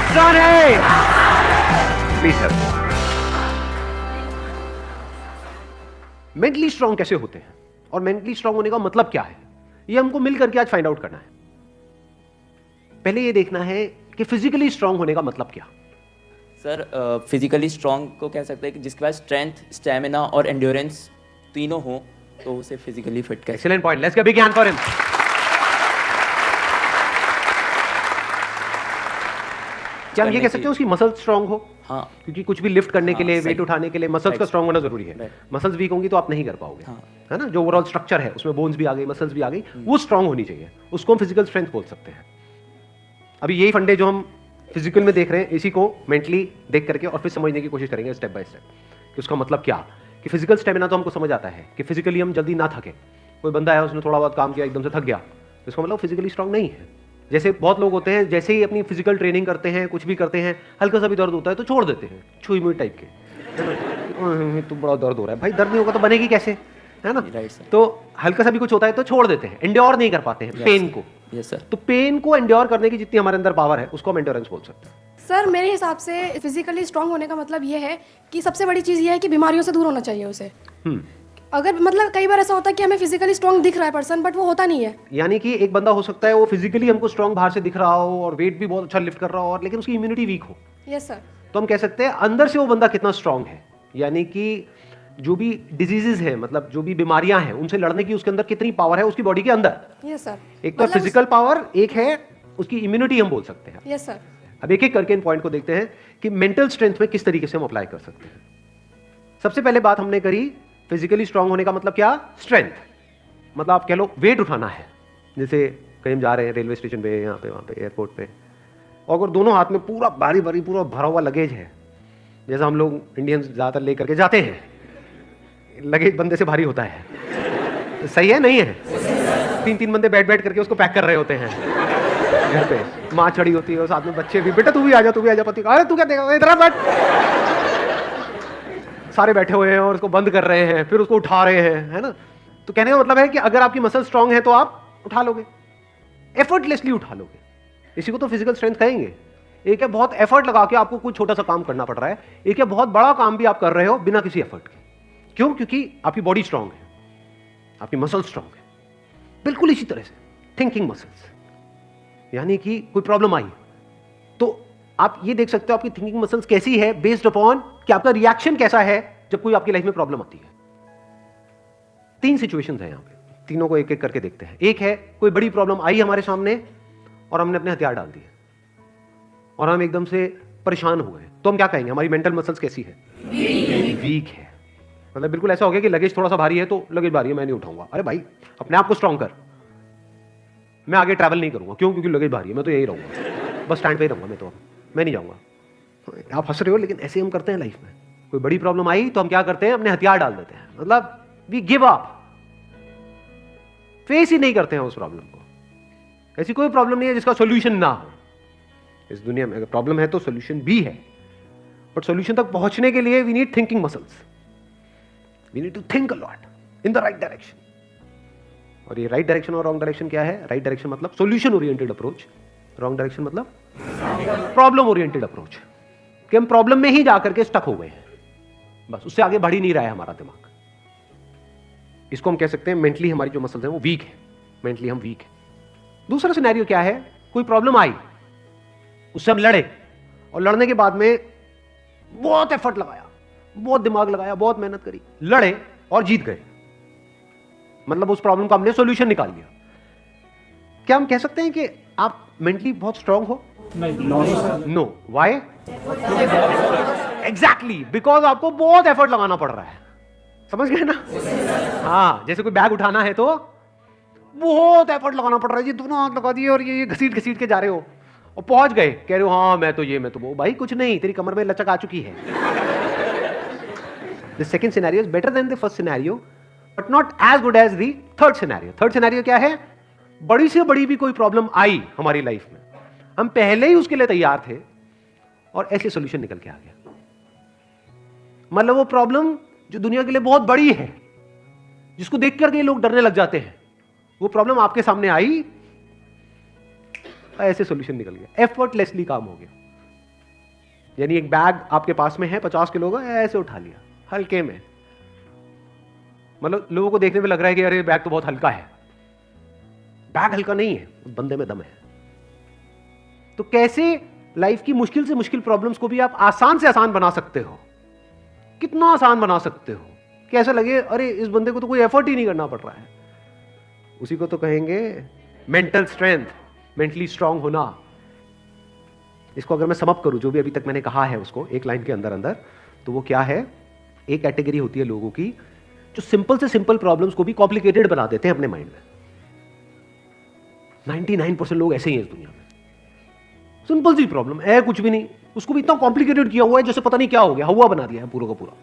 आसान है। Please sir. Mentally strong कैसे होते हैं और मेंटली स्ट्रांग होने का मतलब क्या है, ये हमको मिल करके आज फाइंड आउट करना है। पहले ये देखना है कि फिजिकली स्ट्रांग होने का मतलब क्या। सर फिजिकली स्ट्रांग को कह सकते हैं कि जिसके पास स्ट्रेंथ, स्टैमिना और एंड्योरेंस तीनों हो तो उसे फिजिकली फिट कह। Excellent point, let's give a big hand for him. क्या हम ये कह सकते हैं उसकी मसल्स स्ट्रांग हो? हाँ, क्योंकि कुछ भी लिफ्ट करने के लिए, सही। वेट उठाने के लिए मसल्स का स्ट्रांग होना जरूरी है। मसल्स वीक होंगी तो आप नहीं कर पाओगे। हाँ। है ना, जो ओवरऑल स्ट्रक्चर है उसमें बोन्स भी आ गई, मसल्स भी आ गई, वो स्ट्रांग होनी चाहिए, उसको हम फिजिकल स्ट्रेंथ बोल सकते हैं। अभी यही फंडे जो हम फिजिकल में देख रहे हैं, इसी को मेंटली देख करके और फिर समझने की कोशिश करेंगे स्टेप बाय स्टेप कि उसका मतलब क्या। कि फिजिकल स्टेमिना तो हमको समझ आता है कि फिजिकली हम जल्दी ना थके। कोई बंदा है उसने थोड़ा बहुत काम किया एकदम से थक गया, तो इसका मतलब फिजिकली स्ट्रांग नहीं है। जैसे बहुत लोग होते हैं, जैसे ही अपनी फिजिकल ट्रेनिंग करते हैं, कुछ भी करते हैं, हल्का सा भी दर्द होता है तो छोड़ देते हैं, छुई मुई टाइप के, तो बड़ा दर्द हो रहा है। भाई दर्द नहीं होगा तो बनेगी कैसे, है ना। Right sir. तो हल्का सा भी कुछ होता है तो छोड़ देते हैं, एंड्योर नहीं कर पाते हैं पेन को। Yes sir. तो पेन को एंड्योर करने की जितनी हमारे अंदर पावर है उसको हम एंड्योरेंस बोल सकते हैं। सर मेरे हिसाब से फिजिकली स्ट्रांग होने का मतलब ये है कि सबसे बड़ी चीज़ ये है कि बीमारियों से दूर होना चाहिए उसे। अगर मतलब कई बार ऐसा होता है कि हमें फिजिकली स्ट्रांग दिख रहा है पर्सन, बट वो होता नहीं है। यानी कि एक बंदा हो सकता है वो फिजिकली हमको स्ट्रांग बाहर से दिख रहा हो और वेट भी बहुत अच्छा लिफ्ट कर रहा हो, और लेकिन उसकी इम्यूनिटी वीक हो। Yes sir. तो हम कह सकते हैं अंदर से वो बंदा कितना स्ट्रांग है, यानी कि जो भी डिजीजेज है, मतलब जो भी बीमारियां हैं, उनसे लड़ने की उसके अंदर कितनी पावर है उसकी बॉडी के अंदर। Yes sir. एक तो फिजिकल पावर, एक है उसकी इम्यूनिटी हम बोल सकते हैं। Yes sir. अब एक एक करके इन पॉइंट को देखते हैं कि मेंटल स्ट्रेंथ में किस तरीके से हम अप्लाई कर सकते हैं। सबसे पहले बात हमने करी फिजिकली स्ट्रांग होने का मतलब क्या, स्ट्रेंथ। मतलब आप कह लो वेट उठाना है। जैसे कहीं हम जा रहे हैं रेलवे स्टेशन पे, यहाँ पे, वहाँ पे, एयरपोर्ट पे, और अगर दोनों हाथ में पूरा भारी भारी पूरा भरा हुआ लगेज है, जैसा हम लोग इंडियंस ज़्यादातर लेकर के जाते हैं, लगेज बंदे से भारी होता है, तो सही है नहीं है? तीन तीन बंदे बैठ बैठ करके उसको पैक कर रहे होते हैं घर पे, माँ चढ़ी होती है और साथ में बच्चे भी, बेटा तू भी आ जा, तू भी आ जा, पति अरे तू क्या देगा, इधर बैठ। सारे बैठे हुए हैं और उसको बंद कर रहे हैं, फिर उसको उठा रहे हैं, है ना। तो कहने का मतलब है कि अगर आपकी मसल स्ट्रांग है तो आप उठा लोगे, एफर्टलेसली उठा लोगे। इसी को तो फिजिकल स्ट्रेंथ कहेंगे। एक है बहुत एफर्ट लगा के आपको कुछ छोटा सा काम करना पड़ रहा है, एक है बहुत बड़ा काम भी आप कर रहे हो बिना किसी एफर्ट के। क्यों? क्योंकि आपकी बॉडी स्ट्रांग है, आपकी मसल स्ट्रांग है। बिल्कुल इसी तरह से थिंकिंग मसल्स, यानी कि कोई प्रॉब्लम आई तो आप ये देख सकते हो आपकी थिंकिंग मसल्स कैसी है, बेस्ड अपॉन कि आपका रिएक्शन कैसा है जब कोई आपकी लाइफ में प्रॉब्लम आती है। तीन सिचुएशंस हैं यहां पे, तीनों को एक एक करके देखते हैं। एक है कोई बड़ी प्रॉब्लम आई हमारे सामने और हमने अपने हथियार डाल दिए और हम एकदम से परेशान हो गए, तो हम क्या कहेंगे, हमारी मेंटल मसल्स कैसी है, वीक है। मतलब बिल्कुल ऐसा हो गया कि लगेज थोड़ा सा भारी है तो लगेज भारी है मैं नहीं उठाऊंगा। अरे भाई अपने आप को स्ट्रांग कर, मैं आगे ट्रैवल नहीं करूंगा। क्यों? क्योंकि लगेज भारी है, मैं तो यही रहूंगा, बस स्टैंड पे ही रहूंगा, मैं नहीं जाऊंगा। आप हंस रहे हो लेकिन ऐसे हम करते हैं लाइफ में। कोई बड़ी प्रॉब्लम आई तो हम क्या करते हैं, अपने हथियार डाल देते हैं, मतलब वी गिव अप, फेस ही नहीं करते हैं उस प्रॉब्लम को। ऐसी कोई प्रॉब्लम नहीं है जिसका सॉल्यूशन ना हो इस दुनिया में। अगर प्रॉब्लम है तो सॉल्यूशन भी है, बट सॉल्यूशन तक पहुंचने के लिए we need thinking muscles, we need to think a lot in the right direction. और ये राइट डायरेक्शन और रॉन्ग डायरेक्शन क्या है? राइट डायरेक्शन मतलब solution oriented approach, wrong direction मतलब प्रॉब्लम ओरिएंटेड अप्रोच, कि हम प्रॉब्लम में ही जाकर के स्टक हो गए हैं, बस उससे आगे बढ़ ही नहीं रहा है हमारा दिमाग। इसको हम कह सकते हैं मेंटली हमारी जो मसल्स हैं वो वीक है, मेंटली हम वीक है। दूसरा सिनेरियो क्या है, कोई प्रॉब्लम आई, उससे हम लड़े और लड़ने के बाद में बहुत एफर्ट लगाया, बहुत दिमाग लगाया, बहुत मेहनत करी, लड़े और जीत गए, मतलब उस प्रॉब्लम का हमने सॉल्यूशन निकाल लिया। क्या हम कह सकते हैं कि आप मेंटली बहुत स्ट्रांग हो? नो। व्हाई? एग्जैक्टली बिकॉज आपको बहुत एफर्ट लगाना पड़ रहा है। समझ गए ना? हाँ, जैसे कोई बैग उठाना है तो बहुत एफर्ट लगाना पड़ रहा है जी, दोनों हाथ लगा दिए और ये घसीट घसीट के जा रहे हो और पहुंच गए, कह रहे हो हाँ मैं तो ये मैं तो वो। भाई कुछ नहीं, तेरी कमर में लचक आ चुकी है। The second scenario is better than the first scenario but not as good as the third scenario. Third scenario क्या है? बड़ी से बड़ी भी कोई प्रॉब्लम आई हमारी लाइफ में, हम पहले ही उसके लिए तैयार थे और ऐसे सॉल्यूशन निकल के आ गया। मतलब वो प्रॉब्लम जो दुनिया के लिए बहुत बड़ी है, जिसको देख करके लोग डरने लग जाते हैं, वो प्रॉब्लम आपके सामने आई, ऐसे सॉल्यूशन निकल गया, एफर्टलेसली काम हो गया। यानी एक बैग आपके पास में है 50 किलो का, ऐसे उठा लिया हल्के में, मतलब लोगों को देखने में लग रहा है कि अरे बैग तो बहुत हल्का है। बैग हल्का नहीं है, उस बंदे में दम है। तो कैसे लाइफ की मुश्किल से मुश्किल प्रॉब्लम्स को भी आप आसान से आसान बना सकते हो, कितना आसान बना सकते हो कि ऐसा लगे अरे इस बंदे को तो कोई एफर्ट ही नहीं करना पड़ रहा है। उसी को तो कहेंगे मेंटल स्ट्रेंथ, मेंटली स्ट्रांग होना। इसको अगर मैं समअप करूं, जो भी अभी तक मैंने कहा है उसको एक लाइन के अंदर अंदर, तो वो क्या है? एक कैटेगरी होती है लोगों की जो सिंपल से सिंपल प्रॉब्लम्स को भी कॉम्प्लिकेटेड बना देते हैं अपने माइंड में। 99% लोग ऐसे ही हैं इस दुनिया में। सिंपल सी प्रॉब्लम है, कुछ भी नहीं, उसको भी इतना कॉम्प्लिकेटेड किया हुआ है जैसे पता नहीं क्या हो गया, हुआ बना दिया है पूरा का पूरा।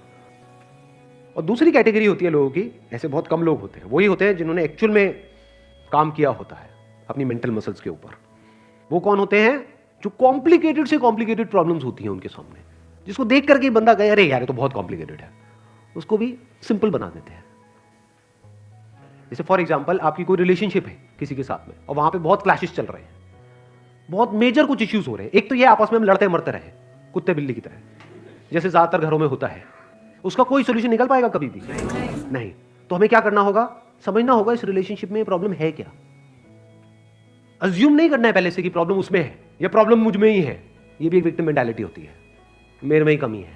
और दूसरी कैटेगरी होती है लोगों की, ऐसे बहुत कम लोग होते हैं, वही होते हैं जिन्होंने एक्चुअल में काम किया होता है अपनी मेंटल मसल्स के ऊपर। वो कौन होते हैं? जो कॉम्प्लिकेटेड से कॉम्प्लिकेटेड प्रॉब्लम्स होती हैं उनके सामने, जिसको देख करके बंदा कहे अरे यार ये तो बहुत कॉम्प्लिकेटेड है, उसको भी सिंपल बना देते हैं। जैसे फॉर एग्जांपल आपकी कोई रिलेशनशिप है किसी के साथ में और वहां पे बहुत क्लैशेस चल रहे हैं, बहुत मेजर कुछ इश्यूज हो रहे हैं। एक तो ये आपस में हम लड़ते मरते रहे कुत्ते बिल्ली की तरह, जैसे ज्यादातर घरों में होता है। उसका कोई सोल्यूशन निकल पाएगा कभी भी? नहीं। तो हमें क्या करना होगा? समझना होगा इस रिलेशनशिप में प्रॉब्लम है क्या। अज्यूम नहीं करना है पहले से कि प्रॉब्लम उसमें है या प्रॉब्लम मुझ में ही है। ये भी एक विक्टिम मेंटालिटी होती है, मेरे में ही कमी है,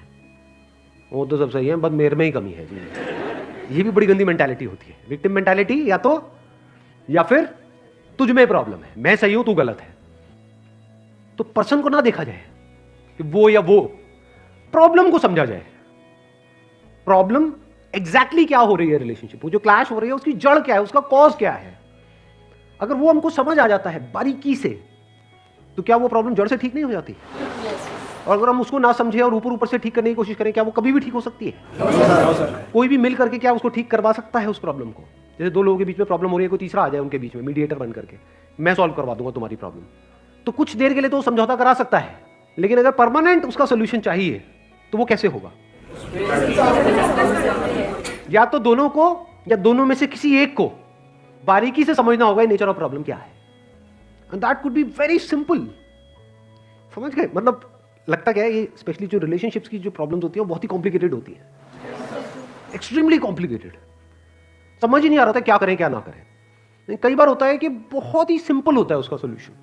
वो तो सब सही है बस मेरे में ही कमी है। ये भी बड़ी गंदी मेंटालिटी होती है, विक्टिम मेंटालिटी। या फिर तुझ में प्रॉब्लम है, मैं सही हूं तू गलत है। तो पर्सन को ना देखा जाए कि वो या वो, प्रॉब्लम को समझा जाए। प्रॉब्लम एग्जैक्टली क्या हो रही है रिलेशनशिप, वो जो क्लैश हो रही है उसकी जड़ क्या है, उसका कॉज क्या है। अगर वो हमको समझ आ जाता है बारीकी से, तो क्या वो प्रॉब्लम जड़ से ठीक नहीं हो जाती? और अगर हम उसको ना समझे और ऊपर ऊपर से ठीक करने की कोशिश करें, क्या वो कभी भी ठीक हो सकती है? कोई भी मिल करके क्या उसको ठीक करवा सकता है उस प्रॉब्लम को? जैसे दो लोगों के बीच में प्रॉब्लम हो रही है, कोई तीसरा आ जाए उनके बीच में मीडिएटर बन करके, मैं सॉल्व करवा दूंगा तुम्हारी प्रॉब्लम, तो कुछ देर के लिए तो वो समझौता करा सकता है, लेकिन अगर परमानेंट उसका सोल्यूशन चाहिए तो वो कैसे होगा? या तो दोनों को या दोनों में से किसी एक को बारीकी से समझना होगा नेचर ऑफ प्रॉब्लम क्या है। And that could be very simple. समझ गए? मतलब लगता क्या है, ये स्पेशली जो रिलेशनशिप्स की जो प्रॉब्लम्स होती है वो बहुत ही कॉम्प्लिकेटेड होती है, एक्सट्रीमली कॉम्प्लिकेटेड। समझ ही नहीं आ रहा था क्या करें क्या ना करें। कई बार होता है कि बहुत ही सिंपल होता है उसका सोल्यूशन।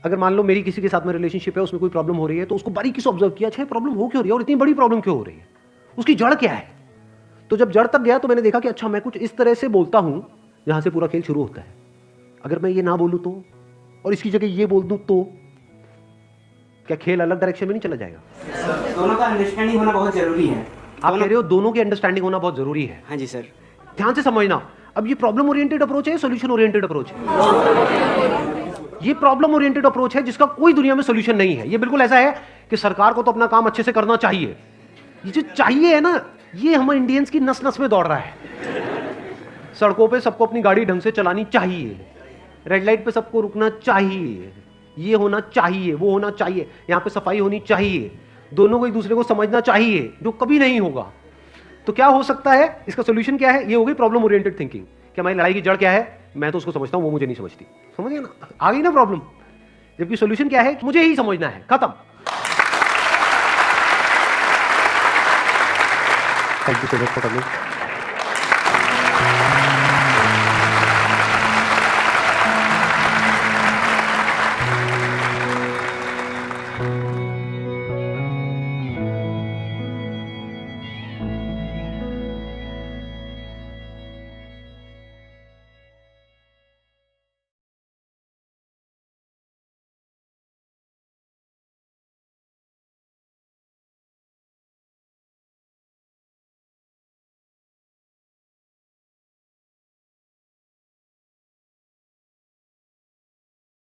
अगर मान लो मेरी किसी के साथ में रिलेशनशिप है, उसमें कोई प्रॉब्लम हो रही है, तो उसको बारीकी से ऑब्जर्व किया, अच्छा प्रॉब्लम हो क्यों रही है और इतनी बड़ी प्रॉब्लम क्यों हो रही है, उसकी जड़ क्या है। तो जब जड़ तक गया तो मैंने देखा कि अच्छा मैं कुछ इस तरह से बोलता हूं जहां से पूरा खेल शुरू होता है। अगर मैं ये ना बोलूं तो, और इसकी जगह ये बोल दूं तो क्या खेल अलग डायरेक्शन में नहीं चला जाएगा? दोनों का अंडरस्टैंडिंग होना बहुत जरूरी है। आप कह रहे हो दोनों की अंडरस्टैंडिंग होना बहुत जरूरी है। हाँ जी सर। ध्यान से समझना, अब ये प्रॉब्लम ओरिएंटेड अप्रोच है, सॉल्यूशन ओरिएंटेड अप्रोच है। ये प्रॉब्लम ओरिएंटेड अप्रोच है जिसका कोई दुनिया में सॉल्यूशन नहीं है। ये बिल्कुल ऐसा है कि सरकार को तो अपना काम अच्छे से करना चाहिए, ये जो चाहिए है ना, ये हम इंडियंस की नस नस में दौड़ रहा है। सड़कों पे सबको अपनी गाड़ी ढंग से चलानी चाहिए, रेड लाइट पे सबको रुकना चाहिए, ये होना चाहिए, वो होना चाहिए, यहाँ पे सफाई होनी चाहिए, दोनों को एक दूसरे को समझना चाहिए, जो कभी नहीं होगा। तो क्या हो सकता है, इसका सोल्यूशन क्या है? ये हो गई प्रॉब्लम ओरिएंटेड थिंकिंग कि हमारी लड़ाई की जड़ क्या है, मैं तो उसको समझता हूं वो मुझे नहीं समझती। समझ गए ना? आ गई ना प्रॉब्लम। जबकि सोल्यूशन क्या है? मुझे ही समझना है, खत्म। Thank you so much for coming.